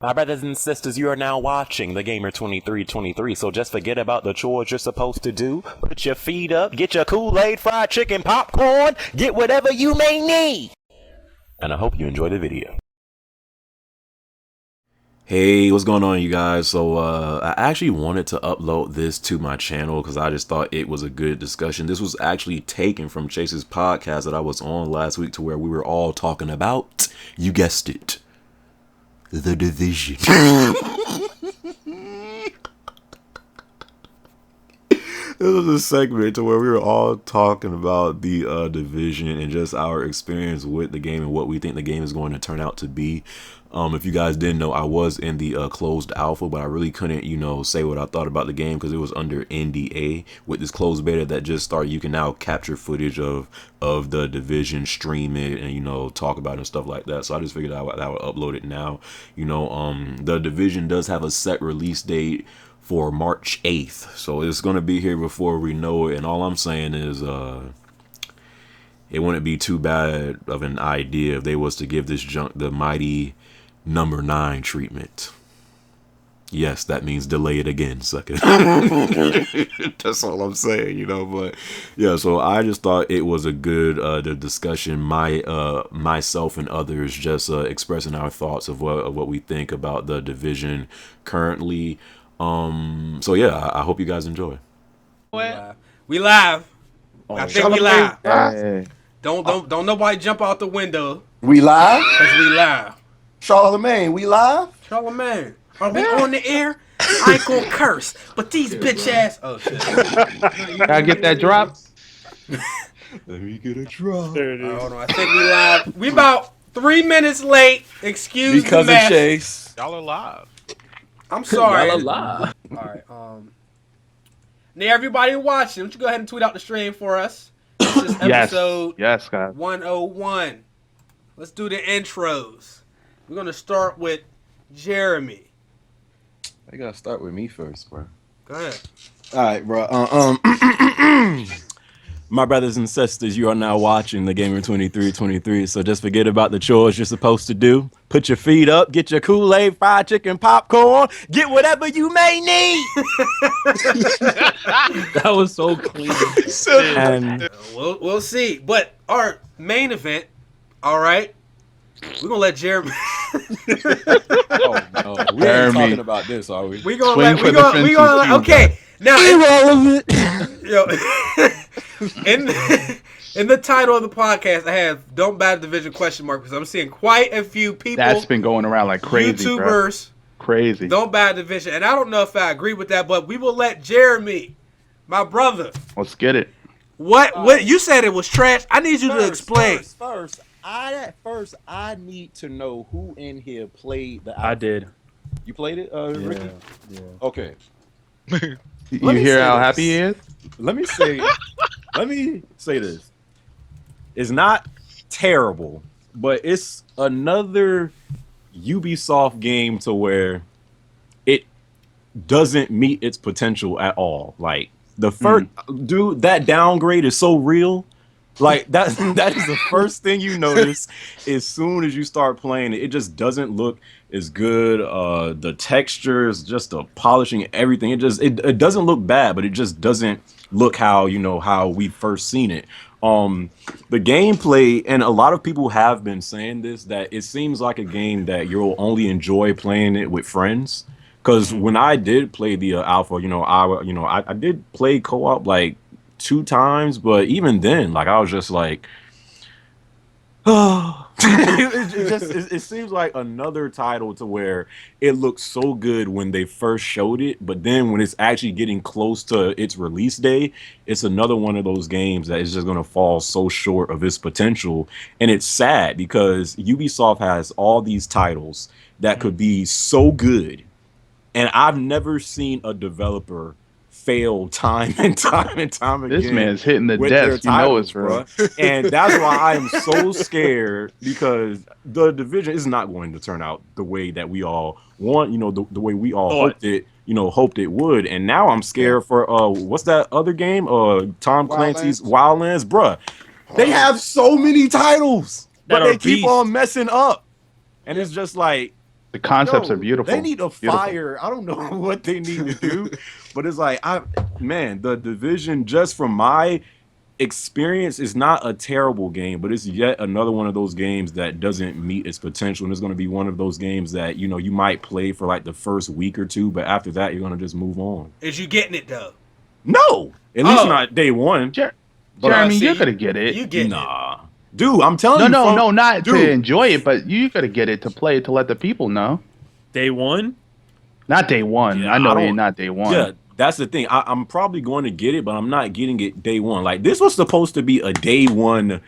My brothers and sisters, you are now watching the Gamer 2323, so just forget about the chores you're supposed to do. Put your feet up, get your Kool-Aid, fried chicken, popcorn, get whatever you may need. And I hope you enjoy the video. Hey, what's going on, you guys? So I actually wanted to upload this to my channel because I just thought it was a good discussion. This was actually taken from Chase's podcast that I was on last week, to where we were all talking about, you guessed it, The Division. This was a segment to where we were all talking about the Division and just our experience with the game and what we think the game is going to turn out to be. If you guys didn't know, I was in the closed alpha, but I really couldn't, say what I thought about the game because it was under NDA. With this closed beta that just started, you can now capture footage of the Division, stream it, and talk about it and stuff like that. So I just figured I would upload it now. The Division does have a set release date for March 8th, so it's going to be here before we know it. And all I'm saying is it wouldn't be too bad of an idea if they was to give this junk the mighty number 9 treatment. Yes, that means delay it again, sucker. That's all I'm saying, but yeah, so I just thought it was a good the discussion, myself and others just expressing our thoughts of what we think about the Division currently. So yeah, I hope you guys enjoy. We live. I think we live. Hey. Don't nobody jump out the window. We live? Cause we live. Charlemagne, we live? Charlemagne, are we on the air? I ain't gonna curse, but these bitch ass. Oh shit. Gotta get that drop. Let me get a drop. Hold on, I think we live. We about 3 minutes late. Excuse Because the of mess. Chase. Y'all are live. I'm sorry. Y'all alive. All right. Now everybody watching, why don't you go ahead and tweet out the stream for us? This is episode Yes, guys. 101. Let's do the intros. We're gonna start with Jeremy. I gotta start with me first, bro. Go ahead. All right, bro. My brothers and sisters, you are now watching the Gamer 2323, so just forget about the chores you're supposed to do. Put your feet up, get your Kool-Aid, fried chicken, popcorn, get whatever you may need. That was so clean. And We'll see. But our main event, all right, we're gonna let Jeremy. Oh no, we ain't talking about this, are we? we gonna Swing let. for We the gonna. We fences gonna. too, Okay. Now, irrelevant. yo, in the title of the podcast, I have "Don't Buy the Division?" because I'm seeing quite a few people. That's been going around like crazy, bro. YouTubers. Crazy. Don't buy a Division, and I don't know if I agree with that, but we will let Jeremy, my brother. Let's get it. What you said it was trash. I need you to explain. First, I need to know who in here played the. I did. You played it, Ricky? Yeah. Okay. You Let me hear say how this. happy he is? Let me say this. It's not terrible, but it's another Ubisoft game to where it doesn't meet its potential at all. Like the first dude, that downgrade is so real. Like that is the first thing you notice as soon as you start playing it. It just doesn't look as good. The textures, just the polishing, everything. It doesn't look bad, but it just doesn't look how how we first seen it. The gameplay, and a lot of people have been saying this, that it seems like a game that you'll only enjoy playing it with friends. Because when I did play the alpha, I did play co-op like 2 times, but even then, like I was just like, oh. it seems like another title to where it looks so good when they first showed it, but then when it's actually getting close to its release day, it's another one of those games that is just going to fall so short of its potential. And it's sad because Ubisoft has all these titles that could be so good, and I've never seen a developer fail time and time again. This man's hitting the with their desk. You know it's titles, real. bruh. And that's why I am so scared, because the Division is not going to turn out the way that we all want, the way we all hoped it would. And now I'm scared for what's that other game? Tom Clancy's Wildlands, bruh. They have so many titles, but That are they keep beasts. on messing up. And it's just like, The concepts Yo, are beautiful. They need to Beautiful. fire. I don't know what they need to do, But it's like the Division, just from my experience, is not a terrible game, but it's yet another one of those games that doesn't meet its potential, and it's going to be one of those games that you might play for like the first week or two, but after that you're going to just move on. Is you getting it though? No, at least Oh. not day one. Jeremy, see, you're gonna get it. You getting it? Nah, dude, I'm telling you. No, not dude. to enjoy it, but you gotta get it to play it to let the people know. Day one? Not day one. Yeah, I know I you're don't- not day one. Yeah, that's the thing. I'm probably going to get it, but I'm not getting it day one. Like, this was supposed to be a day one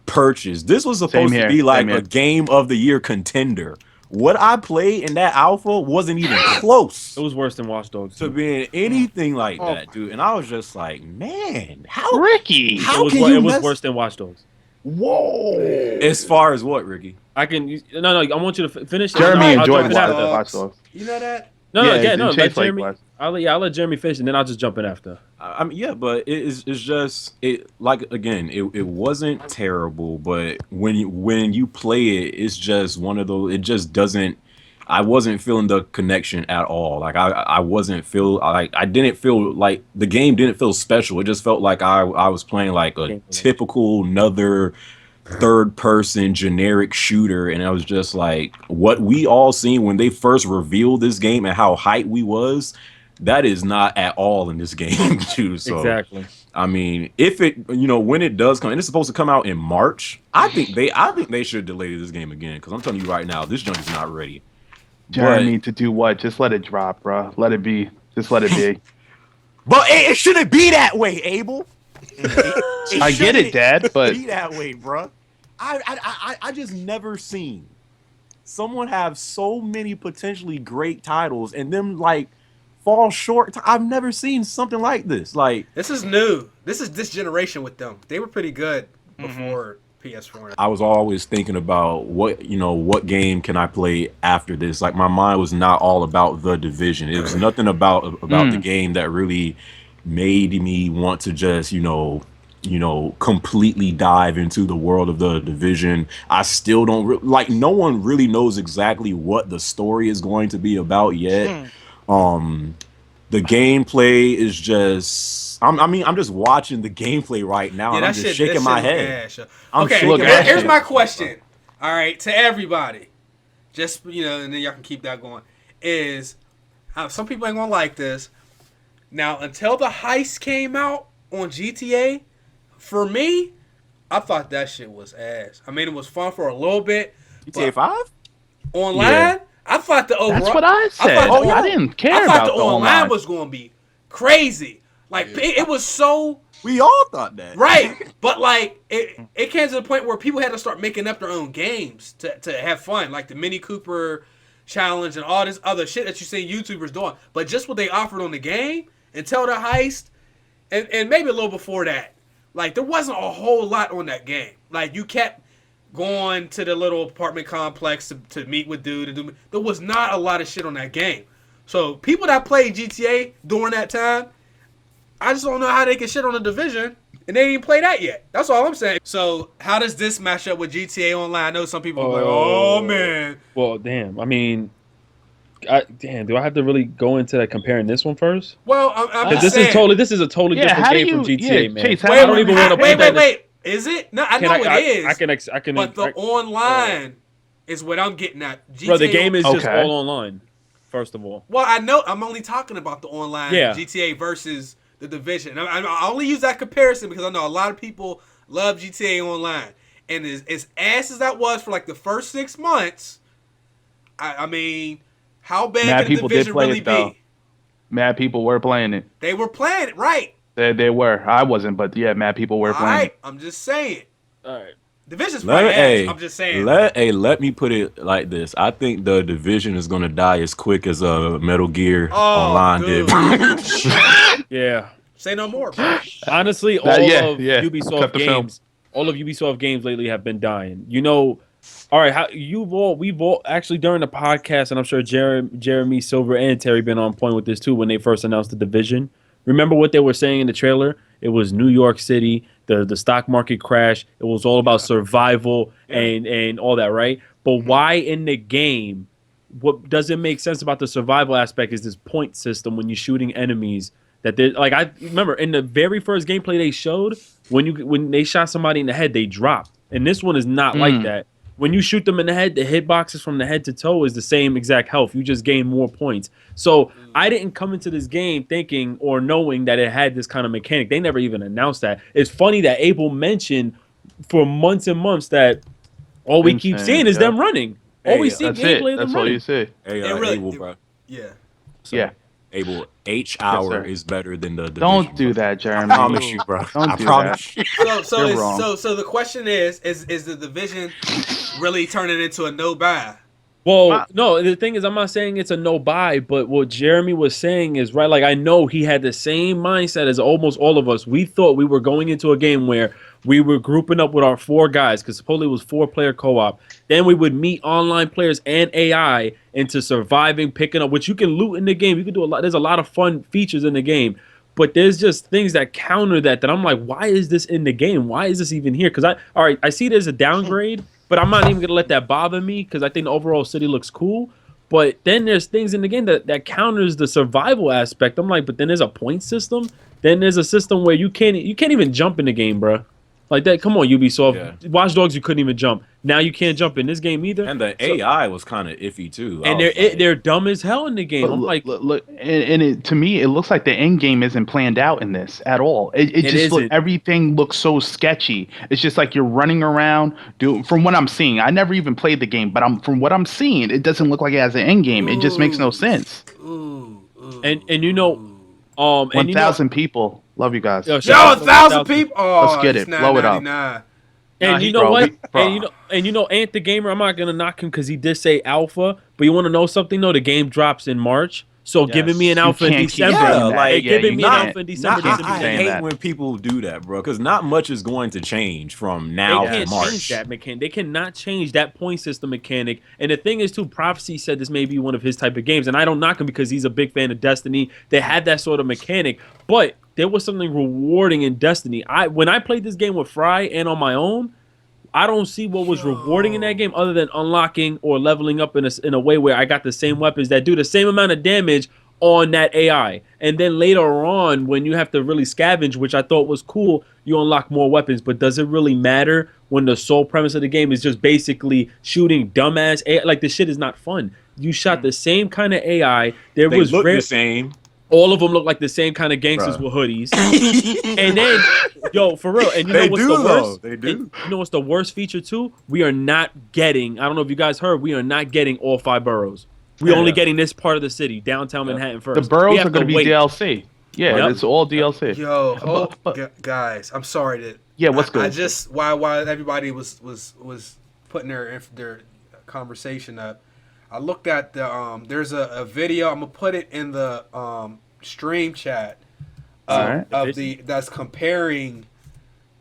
purchase. This was supposed Same to here, be like same here. a game of the year contender. What I played in that alpha wasn't even close It was worse than Watch Dogs. to being anything like that, dude. And I was just like, man, how Ricky. how it was, can wor- you it was mess- worse than Watch Dogs. Whoa. As far as what, Ricky? I can no. I want you to finish. Jeremy I'll enjoyed jump in after. Watch Dogs. You know that? No, Yeah, yeah, and no. Chase Let like Jeremy. Watch. I'll let Jeremy finish, and then I'll just jump in after. I mean, yeah, but it's just like again, it wasn't terrible, but when you play it, it's just one of those. It just doesn't. I wasn't feeling the connection at all. Like I didn't feel like the game didn't feel special. It just felt like I was playing like a typical another third person generic shooter, and I was just like, what we all seen when they first revealed this game and how hyped we was. That is not at all in this game, too. So, Exactly. I mean, if it, when it does come, and it's supposed to come out in March, I think they should delay this game again, because I'm telling you right now, this junk is not ready. Jeremy to do what? Just let it drop, bro. Let it be. Just let it be. But it shouldn't be that way, Abel. I get it, Dad, but be that way, bro. I just never seen someone have so many potentially great titles and them like fall short. I've never seen something like this. Like, This is new. This is this generation with them. They were pretty good before PS4. I was always thinking about what game can I play after this. Like, my mind was not all about the Division. It was nothing about the game that really made me want to just completely dive into the world of the Division. I still don't no one really knows exactly what the story is going to be about yet. The gameplay is just I'm just watching the gameplay right now, and I'm just shaking my head. Okay, shaking my here's head. my question. All right, to everybody, just and then y'all can keep that going. Is some people ain't gonna like this. Now, until the heist came out on GTA, for me, I thought that shit was ass. I mean, it was fun for a little bit. GTA 5? Online, Yeah. I thought the overall. that's what I said. I didn't care I thought about the online was gonna be crazy. Like it was so We all thought that. right, but like it came to the point where people had to start making up their own games to have fun, like the Mini Cooper challenge and all this other shit that you see YouTubers doing. But just what they offered on the game until the heist, and maybe a little before that, like there wasn't a whole lot on that game. Like you kept going to the little apartment complex to meet with dude and do. There was not a lot of shit on that game. So people that played GTA during that time, I just don't know how they can shit on the Division, and they didn't even play that yet. That's all I'm saying. So how does this match up with GTA Online? I know some people are like, oh man. Well, damn. I mean, do I have to really go into that comparing this one first? Well, I'm 'Cause just this saying. is a totally Yeah, different how do game from you- GTA, yeah, man. Chase, how- I don't even want to put that. Wait. Is it? No, I know it is. I can. But the online is what I'm getting at. GTA, Bro, the game is just Okay. all online. First of all, Well, I know. I'm only talking about the online Yeah. GTA versus the Division. I only use that comparison because I know a lot of people love GTA Online, and as ass as that was for like the first 6 months, I mean, how bad Mad can the people did Division play really it, though. be? Mad people were playing it. They were playing it right. They were. I wasn't, but yeah, mad people were All playing right, it. I'm just saying. all right. Division's probably ass. I'm just saying. Let me put it like this. I think the Division is gonna die as quick as Metal Gear Online dude. did. Yeah. Say no more, bro. Honestly, all Yeah, of yeah. Ubisoft Cut the film. games, all of Ubisoft games lately have been dying. All right, we've all actually during the podcast, and I'm sure Jeremy, Silver, and Terry been on point with this too when they first announced the Division. Remember what they were saying in the trailer? It was New York City, the stock market crash. It was all about survival and all that, right? But why in the game what doesn't make sense about the survival aspect is this point system when you're shooting enemies. That they like. I remember in the very first gameplay they showed when they shot somebody in the head, they dropped. And this one is not like that. When you shoot them in the head, the hitboxes from the head to toe is the same exact health. You just gain more points. So I didn't come into this game thinking or knowing that it had this kind of mechanic. They never even announced that. It's funny that Abel mentioned for months and months that all we keep seeing is them running. All we see gameplay of them running. That's all you see. Hey, really, Abel, bro. Yeah. So, Yeah. Abel, H hour is better than the division. Don't do that, Jeremy. I promise you, bro. Don't do promise you. So the question is the division really turning into a no buy? Well, no, the thing is, I'm not saying it's a no buy, but what Jeremy was saying is right. Like, I know he had the same mindset as almost all of us. We thought we were going into a game where we were grouping up with our 4 guys, because supposedly it was 4-player co-op. Then we would meet online players and AI into surviving, picking up, which you can loot in the game. You can do a lot. There's a lot of fun features in the game. But there's just things that counter that I'm like, why is this in the game? Why is this even here? Because I see there's a downgrade, but I'm not even going to let that bother me because I think the overall city looks cool. But then there's things in the game that counters the survival aspect. I'm like, but then there's a point system. Then there's a system where you can't even jump in the game, bro. Like that, come on, Ubisoft. Yeah. Watch Dogs, you couldn't even jump. Now you can't jump in this game either. And the AI was kind of iffy too. And they're dumb as hell in the game. I'm like, look, and to me, it looks like the end game isn't planned out in this at all. Everything looks so sketchy. It's just like you're running around. From what I'm seeing, I never even played the game, but from what I'm seeing, it doesn't look like it has an end game. It just makes no sense. And you know, 1,000 people. Love you guys. Yo, 1,000 people. Oh, let's get it. Blow it up. And you know what? And you know, Ant the Gamer, I'm not gonna knock him because he did say alpha. But you want to know something though? The game drops in March, so giving me an alpha in December. Giving me an alpha in December. I hate when people do that, bro, because not much is going to change from now to March. Change that mechanic. They cannot change that point system mechanic. And the thing is, too, Prophecy said this may be one of his type of games, and I don't knock him because he's a big fan of Destiny. They had that sort of mechanic, but there was something rewarding in Destiny. When I played this game with Fry and on my own, I don't see what was rewarding in that game other than unlocking or leveling up in a way where I got the same weapons that do the same amount of damage on that AI. And then later on, when you have to really scavenge, which I thought was cool, you unlock more weapons. But does it really matter when the sole premise of the game is just basically shooting dumbass AI? Like, this shit is not fun. You shot the same kind of AI. They look the same. All of them look like the same kind of gangsters with hoodies. And then, yo, for real. And you know what's the worst? They do. You know what's the worst feature too? We are not getting, I don't know if you guys heard, we are not getting all 5 boroughs. We're only getting this part of the city, downtown Manhattan first. The boroughs are going to be DLC. Yeah, it's all DLC. Yo, guys, I'm sorry that. Yeah, what's good? I just while everybody was putting their conversation up, I looked at the there's a video. I'm gonna put it in the stream chat that's comparing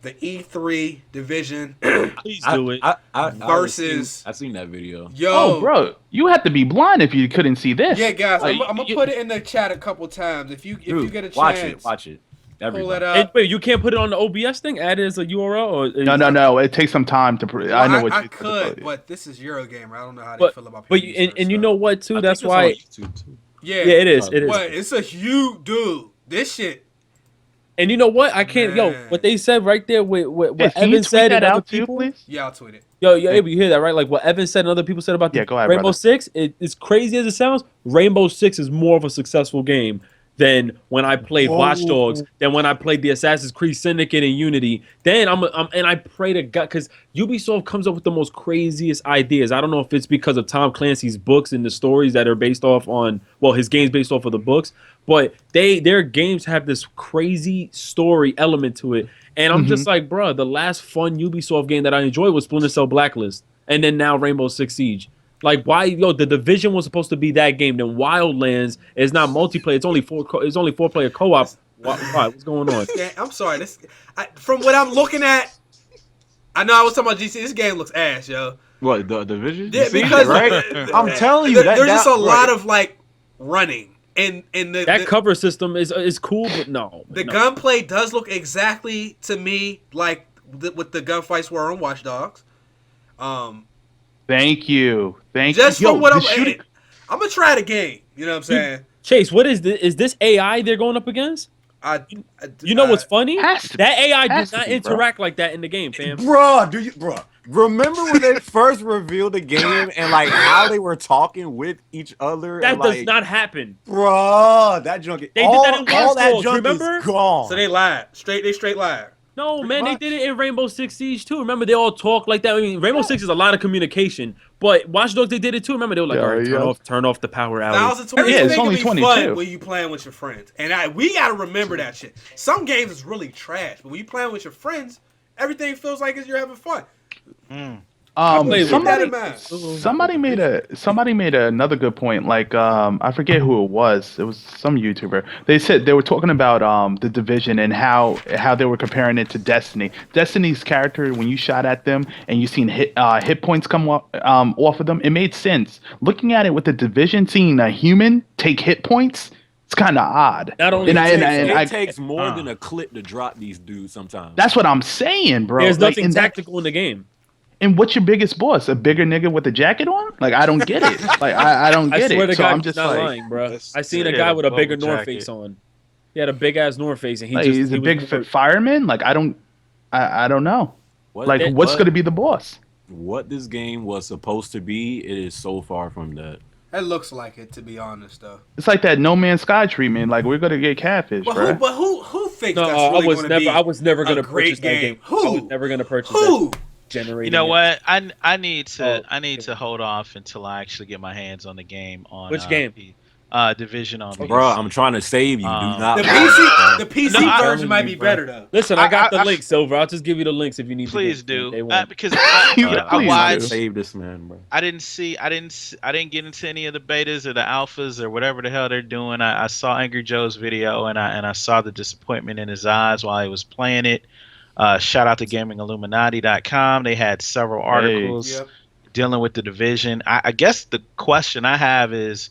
the E3 division. Please do it. Versus. I've seen that video. Yo, bro, you have to be blind if you couldn't see this. Yeah, guys, I'm gonna put it in the chat a couple times. If you get a chance, watch it. Pull it up. Wait, you can't put it on the OBS thing? Add it as a URL? Or No. It takes some time to. Well, I know what I could, but this is Eurogamer. I don't know how they feel about. But you know what too? That's why. YouTube too. Yeah, it is. It is. But it's a huge dude. This shit. And you know what? I can't. Man. Yo, what they said right there with what Evan said and other people. Please? Yeah, I'll tweet it. Yo, you hear that right? Like what Evan said and other people said about the go ahead, Rainbow brother. Six. As crazy as it sounds, Rainbow Six is more of a successful game than when I played Watch Dogs, than when I played the Assassin's Creed Syndicate and Unity. Then and I pray to God, because Ubisoft comes up with the most craziest ideas. I don't know if it's because of Tom Clancy's books and the stories that are based off on, well, his games based off of the books, but their games have this crazy story element to it. And I'm just like, bro, the last fun Ubisoft game that I enjoyed was Splinter Cell Blacklist, and then now Rainbow Six Siege. Like, why? Yo, the Division was supposed to be that game. Then Wildlands is not multiplayer. It's only 4-player co-op. Why? What's going on? Yeah, I'm sorry. From what I'm looking at, I know I was talking about GC. This game looks ass, yo. What, the Division? Yeah, because right? I'm telling you, there's just a lot of like running, and the cover system is cool, but no. The gunplay does look exactly to me like what the gunfights were on Watch Dogs. Thank you. Just from what I'm I'm gonna try the game. You know what I'm saying? Chase, what is this? Is this AI they're going up against? You know what's funny? That AI does not interact like that in the game, fam. Bruh, remember when they first revealed the game and like how they were talking with each other? That and, does not happen. Bruh, that junk. They did that in all that Watch Dogs, junk remember? is gone. So they lied. They straight lied. No, Pretty man, much. they did it in Rainbow Six Siege too. Remember, they all talk like that. I mean, Rainbow Six is a lot of communication, but Watch Dogs, they did it too. Remember, they were like, all right, turn off the power alley. 1020 Yeah, is it's only making me 22. fun when you playing with your friends, and we gotta remember that shit. Some games is really trash, but when you playing with your friends, everything feels like you're having fun. Somebody made another good point. Like I forget who it was. It was some YouTuber. They said they were talking about the Division and how they were comparing it to Destiny. Destiny's character, when you shot at them and you seen hit points come off of them, it made sense. Looking at it with the Division, seeing a human take hit points, it's kind of odd. Not only it takes more than a clip to drop these dudes sometimes. That's what I'm saying, bro. There's nothing tactical in the game. And what's your biggest boss? A bigger nigga with a jacket on? Like, I don't get it. Like, I don't get I swear it. to So God, I'm just not like, lying, bro. I seen a guy with a bigger North Face on. He had a big ass North Face, and he's a big fireman. Like, I don't know. What's gonna be the boss? What this game was supposed to be, it is so far from that. It looks like it, to be honest, though. It's like that No Man's Sky treatment. Like, we're gonna get catfish, bro. But who thinks that's really going to be? I was never gonna purchase that game. I was never gonna purchase that. You know what? I need to hold off until I actually get my hands on the game. On which game? Division on. Bro, I'm trying to save you. Do not. The PC version might be better though. Listen, I got the link, Silver. I'll just give you the links if you need. Please do, because I watched. Save this man, bro. I didn't get into any of the betas or the alphas or whatever the hell they're doing. I saw Angry Joe's video and I saw the disappointment in his eyes while he was playing it. Shout out to GamingIlluminati.com. They had several articles dealing with the Division. I guess the question I have is,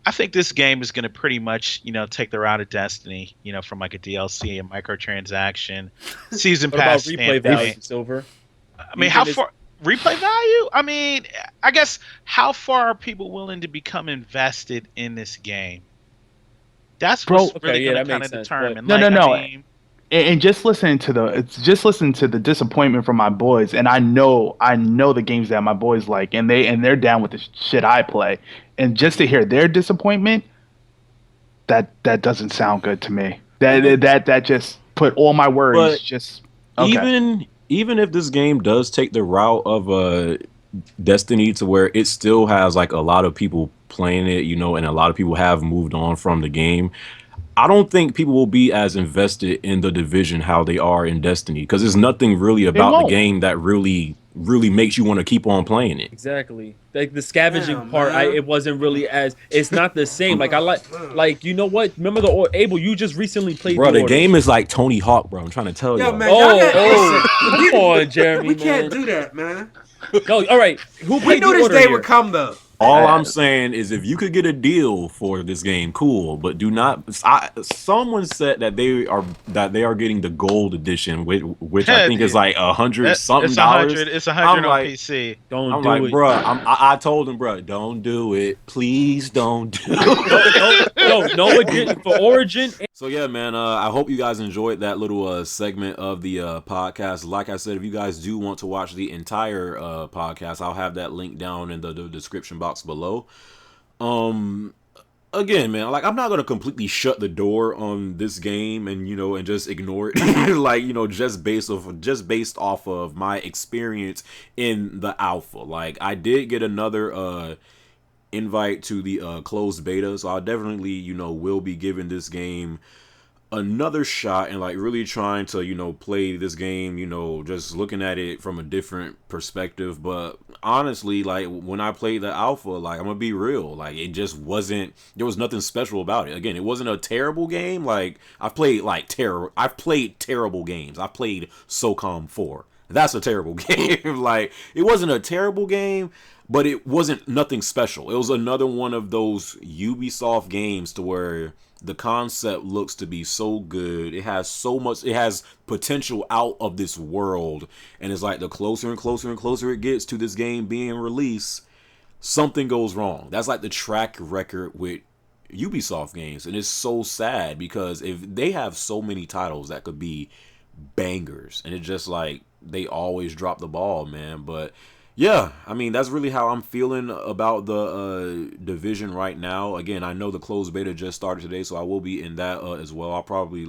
I think this game is going to pretty much, take the route of Destiny, from like a DLC, a microtransaction, season pass. What about replay value, Silver? I mean, how far replay value? I mean, I guess how far are people willing to become invested in this game? That's what's really going to kind of determine. No. And just listen to the disappointment from my boys, and I know the games that my boys like, and they're down with the shit I play, and just to hear their disappointment, that doesn't sound good to me. That just put all my worries okay. Even if this game does take the route of Destiny to where it still has like a lot of people playing it, and a lot of people have moved on from the game. I don't think people will be as invested in the Division how they are in Destiny, because there's nothing really about the game that really makes you want to keep on playing it. Exactly. Like the scavenging part, it wasn't really it's not the same. Like you know what? Remember Abel? You just recently played. Bro, the game is like Tony Hawk, bro. I'm trying to tell you. Man, come on, Jeremy. We can't do that, man. Yo, all right. We knew this day would come though. All I'm saying is, if you could get a deal for this game, cool. But do not. Someone said that they are getting the gold edition, which I think is like $100 something. It's $100 on PC. Don't do it, bro. I told him, bro, don't do it. Please don't do it. No, it didn't for Origin. So yeah, man. I hope you guys enjoyed that little segment of the podcast. Like I said, if you guys do want to watch the entire podcast, I'll have that link down in the description box below. Again, man, like, I'm not gonna completely shut the door on this game and and just ignore it. Like, just based off of my experience in the alpha. Like, I did get another invite to the closed beta, so I definitely will be giving this game another shot and like really trying to play this game, just looking at it from a different perspective. But honestly, like, when I played the alpha, like, I'm gonna be real, like, it just wasn't, there was nothing special about it. Again, it wasn't a terrible game. Like, I've played terrible games. I played SOCOM 4. That's a terrible game. Like, it wasn't a terrible game, but it wasn't nothing special. It was another one of those Ubisoft games to where the concept looks to be so good. It has potential out of this world. And it's like the closer and closer and closer it gets to this game being released, something goes wrong. That's like the track record with Ubisoft games, and it's so sad because if they have so many titles that could be bangers, and it's just like they always drop the ball, man. But yeah, I mean, that's really how I'm feeling about the division right now. Again, I know the closed beta just started today, so I will be in that as well. I'll probably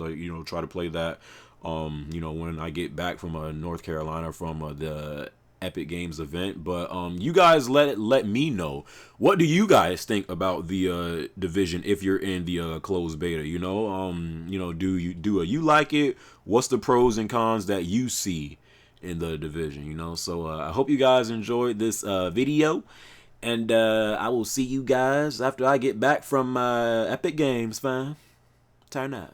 try to play that when I get back from North Carolina from the Epic Games event. But you guys let me know, what do you guys think about the division if you're in the closed beta? Do you like it? What's the pros and cons that you see in the division? So I hope you guys enjoyed this video, and I will see you guys after I get back from Epic Games, fam. Turn up.